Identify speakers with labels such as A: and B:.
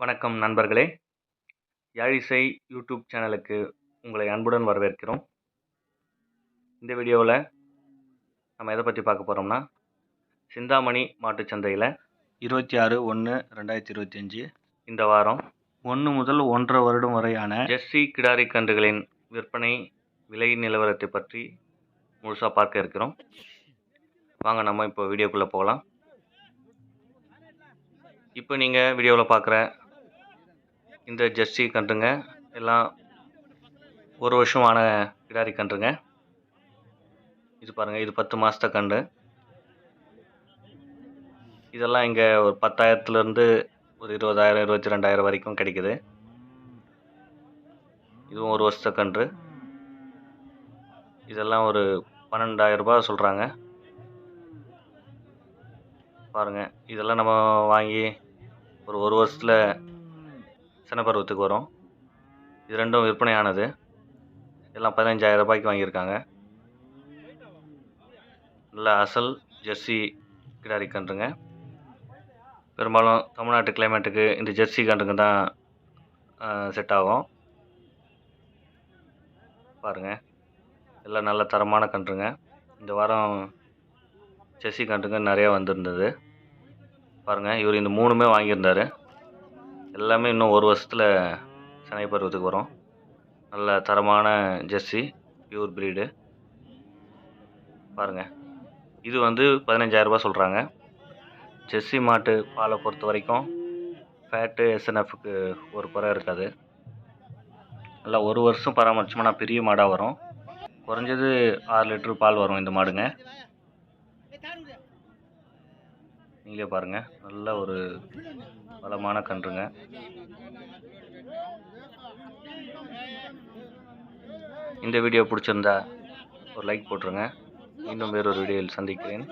A: வணக்கம் நண்பர்களே. யாழிசை யூடியூப் சேனலுக்கு உங்களை அன்புடன் வரவேற்கிறோம். இந்த வீடியோவில் நம்ம எதை பற்றி பார்க்க போகிறோம்னா, சிந்தாமணி மாட்டுச் சந்தையில் 26/1/2025 இந்த வாரம் 1 முதல் 1.5 வருடம் வரையான ஜெர்சி கிடாரி கன்றுகளின் விற்பனை விலை நிலவரத்தை பற்றி முழுசாக பார்க்க இருக்கிறோம். வாங்க நம்ம இப்போ வீடியோக்குள்ளே போகலாம். இப்போ நீங்கள் வீடியோவில் பார்க்குற இந்த ஜெர்சி கன்றுங்க எல்லாம் 1 வருஷம் ஆன கிடாரி கன்றுங்க. இது பாருங்கள், இது 10 மாதத்த கன்று. இதெல்லாம் இங்கே ஒரு 10,000லேருந்து ஒரு 20,000 22,000 வரைக்கும் கிடைக்குது. இதுவும் 1 வருஷத்த கன்று. இதெல்லாம் ஒரு 12,000 ரூபாய் சொல்கிறாங்க. பாருங்கள், இதெல்லாம் நம்ம வாங்கி ஒரு வருஷத்தில் சினப்பருவத்துக்கு வரும். இது ரெண்டும் விற்பனையானது. எல்லாம் 15,000 ரூபாய்க்கு வாங்கியிருக்காங்க. நல்ல அசல் ஜெர்சி கிடாரி கன்றுங்க. பெரும்பாலும் தமிழ்நாட்டு கிளைமேட்டுக்கு இந்த ஜெர்சி கன்றுங்க தான் செட் ஆகும். பாருங்கள், எல்லாம் நல்ல தரமான கன்றுங்க. இந்த வாரம் ஜெர்சி கன்றுங்க நிறையா வந்திருந்தது. பாருங்கள், இவர் இந்த 3மே வாங்கியிருந்தார். எல்லாமே இன்னும் 1 வருஷத்தில் சினை பருவத்துக்கு வரும். நல்ல தரமான ஜெர்சி பியூர் ப்ரீடு. பாருங்கள், இது வந்து 15,000 ரூபாய் சொல்கிறாங்க. ஜெர்சி மாட்டு பாலை பொறுத்த வரைக்கும் ஃபேட்டு எஸ்என்எஃப்க்கு ஒரு குறை இருக்காது. நல்லா 1 வருஷம் பராமரிச்சோம்னா பெரிய மாடாக வரும். குறைஞ்சது 6 லிட்டர் பால் வரும் இந்த மாடுங்க. நீங்களே பாருங்கள், நல்ல ஒரு பலமான கன்றுங்க. இந்த வீடியோ பிடிச்சிருந்தா ஒரு லைக் போட்டுருங்க. இன்னும் வேறொரு வீடியோவில் சந்திக்கிறேன்.